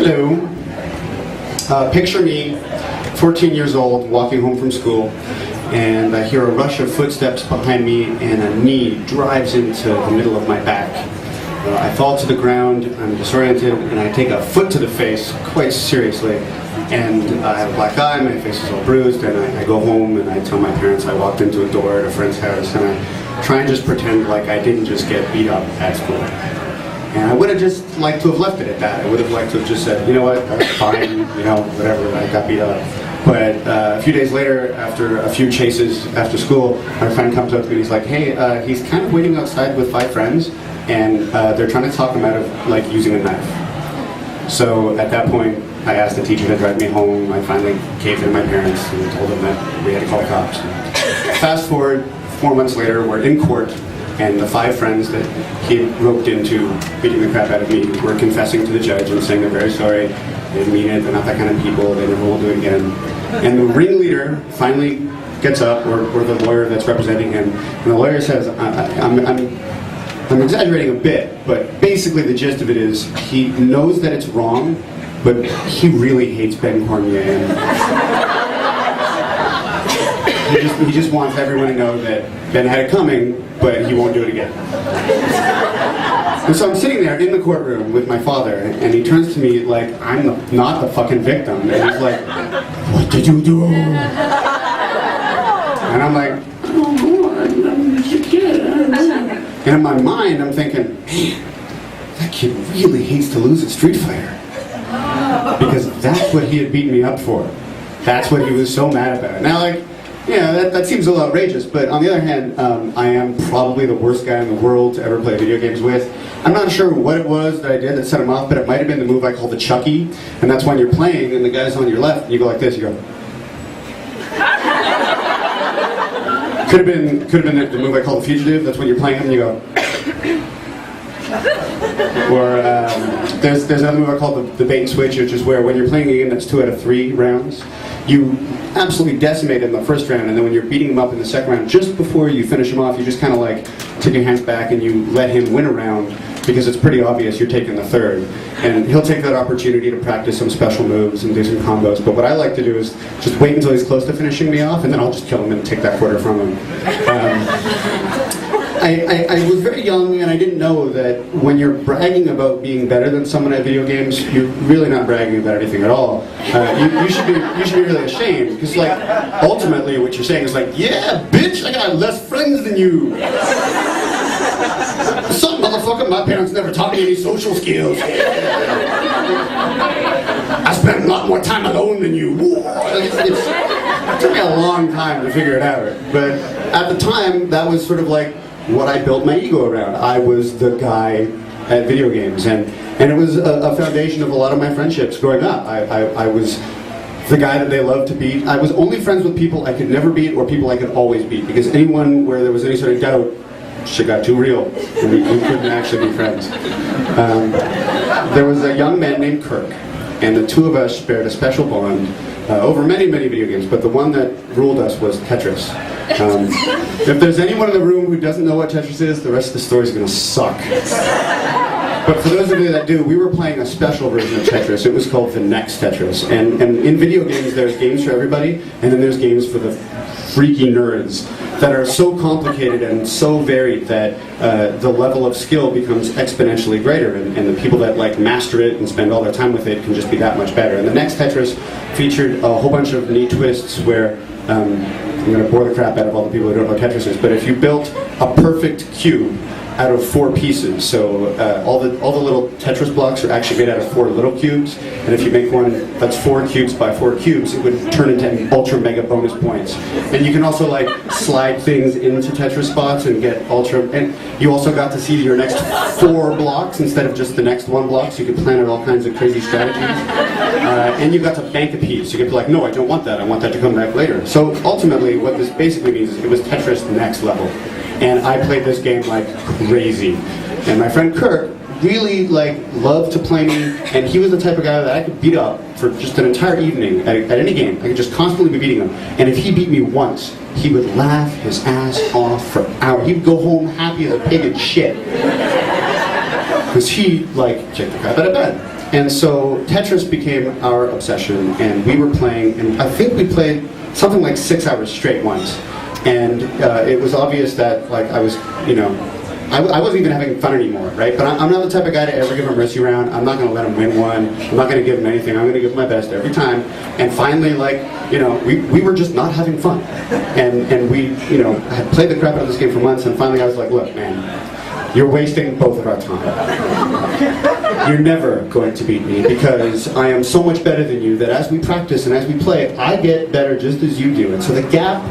Hello. Picture me, 14 years old, walking home from school, and I hear a rush of footsteps behind me, and a knee drives into the middle of my back. I fall to the ground, I'm disoriented, and I take a foot to the face, quite seriously. And I have a black eye, my face is all bruised, and I go home and I tell my parents I walked into a door at a friend's house, and I try and just pretend like I didn't just get beat up at school. And I would have just liked to have left it at that. I would have liked to have just said, you know what, that's fine, you know, whatever, I got beat up. But a few days later, after a few chases after school, my friend comes up to me and he's like, hey, he's kind of waiting outside with 5 friends, and they're trying to talk him out of like using a knife. So at that point, I asked the teacher to drive me home. I finally caved in to my parents and told them that we had to call the cops. Fast forward, 4 months later, we're in court, and the 5 friends that he roped into beating the crap out of me were confessing to the judge and saying they're very sorry, they didn't mean it, they're not that kind of people, they never will do it again. And the ringleader finally gets up, or the lawyer that's representing him, and the lawyer says, I'm exaggerating a bit, but basically the gist of it is he knows that it's wrong, but he really hates Ben Cormier. He just wants everyone to know that Ben had it coming, but he won't do it again. And so I'm sitting there in the courtroom with my father, and he turns to me like I'm not the fucking victim, and he's like, "What did you do?" And I'm like, "I don't know, I'm just a kid." And in my mind, I'm thinking, man, that kid really hates to lose at Street Fighter. Because that's what he had beaten me up for. That's what he was so mad about. Now, like, yeah, that seems a little outrageous, but on the other hand, I am probably the worst guy in the world to ever play video games with. I'm not sure what it was that I did that set him off, but it might have been the move I call the Chucky, and that's when you're playing and the guy's on your left, and you go like this, you go. Could have been the move I call the Fugitive, that's when you're playing him and you go. Or there's another move I call the bait and switch, which is where when you're playing a game that's 2 out of 3 rounds, you absolutely decimate in the first round, and then when you're beating him up in the second round, just before you finish him off, you just kind of like take your hands back and you let him win a round because it's pretty obvious you're taking the third. And he'll take that opportunity to practice some special moves and do some combos, but what I like to do is just wait until he's close to finishing me off, and then I'll just kill him and take that quarter from him. I was very young, and I didn't know that when you're bragging about being better than someone at video games, you're really not bragging about anything at all. You should be really ashamed, because like ultimately what you're saying is like, yeah, bitch, I got less friends than you. Some motherfucker, my parents never taught me any social skills. I spent a lot more time alone than you. It took me a long time to figure it out, but at the time that was sort of like what I built my ego around. I was the guy at video games, and it was a foundation of a lot of my friendships growing up. I was the guy that they loved to beat. I was only friends with people I could never beat or people I could always beat, because anyone where there was any sort of doubt, shit got too real, and we couldn't actually be friends. There was a young man named Kirk, and the two of us shared a special bond over many, many video games, but the one that ruled us was Tetris. If there's anyone in the room who doesn't know what Tetris is, the rest of the story is going to suck. But for those of you that do, we were playing a special version of Tetris. It was called the Next Tetris. And in video games, there's games for everybody, and then there's games for the freaky nerds that are so complicated and so varied that the level of skill becomes exponentially greater, and the people that like master it and spend all their time with it can just be that much better. And the Next Tetris featured a whole bunch of neat twists where I'm going to bore the crap out of all the people who don't know what Tetris is, but if you built a perfect cube out of 4 pieces, so all the little Tetris blocks are actually made out of 4 little cubes, and if you make one that's 4 cubes by 4 cubes, it would turn into ultra mega bonus points. And you can also like slide things into Tetris spots and get ultra, and you also got to see your next 4 blocks instead of just the next 1 block, so you could plan out all kinds of crazy strategies. And you got to bank a piece. You could be like, no, I don't want that, I want that to come back later. So ultimately what this basically means is it was Tetris next level. And I played this game like crazy. And my friend Kirk really like loved to play me, and he was the type of guy that I could beat up for just an entire evening at any game. I could just constantly be beating him. And if he beat me once, he would laugh his ass off for hours. He would go home happy as a pig and shit. Because he like kicked the crap out of bed. And so Tetris became our obsession, and we were playing, and I think we played something like 6 hours straight once. And it was obvious that, like, I was, I wasn't even having fun anymore, right? But I'm not the type of guy to ever give him a mercy round. I'm not going to let him win one. I'm not going to give him anything. I'm going to give my best every time. And finally, like, we were just not having fun. And we, had played the crap out of this game for months, and finally I was like, look, man, you're wasting both of our time. You're never going to beat me because I am so much better than you that as we practice and as we play, I get better just as you do. And so the gap,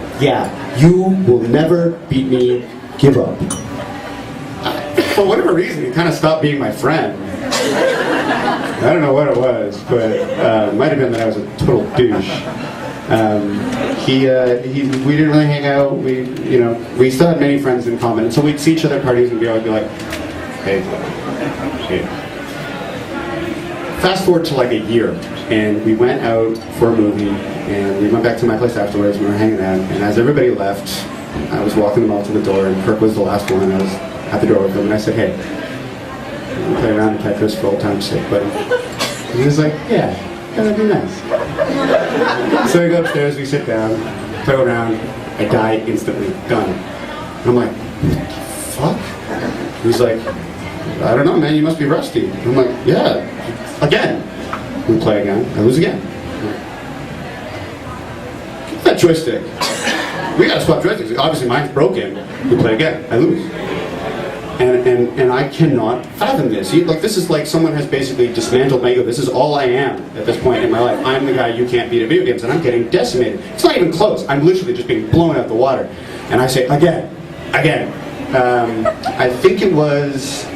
you will never beat me. Give up. For whatever reason, he kind of stopped being my friend. I don't know what it was, but it might have been that I was a total douche. We didn't really hang out. We still had many friends in common, and so we'd see each other at parties and I'd be like, hey. Fast forward to like a year, and we went out for a movie, and we went back to my place afterwards. We were hanging out, and as everybody left, I was walking them all to the door, and Kirk was the last one. I was at the door with him, and I said, hey, we'll play around in Tetris for old time's sake, buddy. And he was like, yeah, that'd be nice. So we go upstairs, we sit down, play around, I die instantly, done. And I'm like, what the fuck? He's like, I don't know, man, you must be rusty. I'm like, yeah, again. We play again, I lose again. Get that joystick. We gotta swap joysticks. Obviously mine's broken. We play again, I lose. And I cannot fathom this. This is like someone has basically dismantled my ego. This is all I am at this point in my life. I'm the guy you can't beat at video games, and I'm getting decimated. It's not even close. I'm literally just being blown out the water. And I say, again. I think it was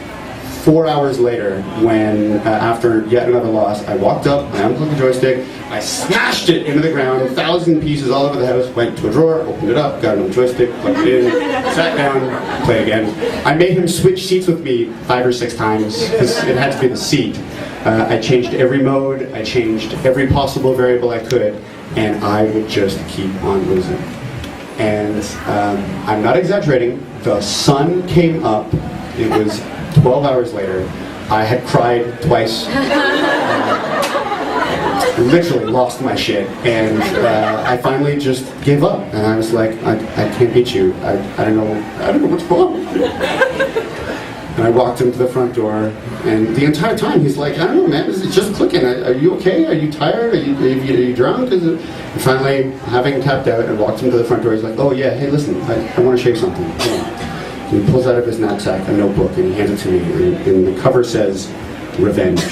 4 hours later when, after yet another loss, I walked up, I unplugged the joystick, I smashed it into the ground, 1,000 pieces all over the house, went to a drawer, opened it up, got another joystick, plugged it in, sat down, play again. I made him switch seats with me 5 or 6 times, because it had to be the seat. I changed every mode, I changed every possible variable I could, and I would just keep on losing. And I'm not exaggerating, the sun came up, it was 12 hours later, I had cried twice. Literally lost my shit, and I finally just gave up. And I was like, I can't beat you. I don't know what's wrong. And I walked him to the front door, and the entire time he's like, I don't know, man, it's just clicking. Are you okay? Are you tired? Are you drunk? And finally, having tapped out and walked him to the front door, he's like, oh yeah, hey, listen, I want to show you something. And he pulls out of his knapsack a notebook and he hands it to me, and the cover says, Revenge.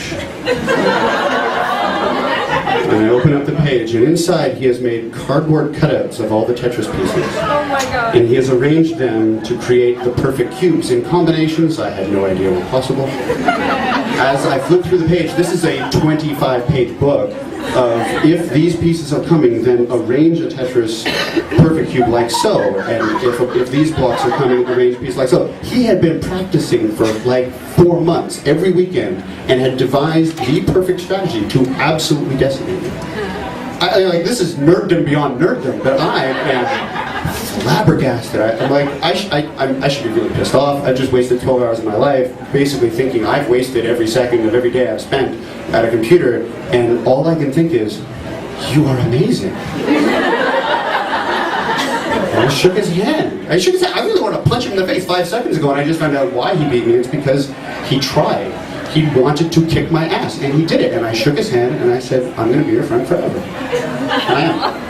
And I open up the page, and inside he has made cardboard cutouts of all the Tetris pieces. Oh my God. And he has arranged them to create the perfect cubes in combinations I had no idea were possible. As I flip through the page, this is a 25-page book of if these pieces are coming, then arrange a Tetris perfect cube like so. And if these blocks are coming, arrange a piece like so. He had been practicing for like 4 months, every weekend, and had devised the perfect strategy to absolutely decimate me. This is nerddom beyond nerddom, but I am flabbergasted. I'm like, I should be really pissed off. I just wasted 12 hours of my life basically thinking I've wasted every second of every day I've spent at a computer, and all I can think is, you are amazing. And I shook his hand. I really wanted to punch him in the face 5 seconds ago, and I just found out why he beat me. It's because he tried. He wanted to kick my ass, and he did it. And I shook his hand, and I said, I'm going to be your friend forever. And I am.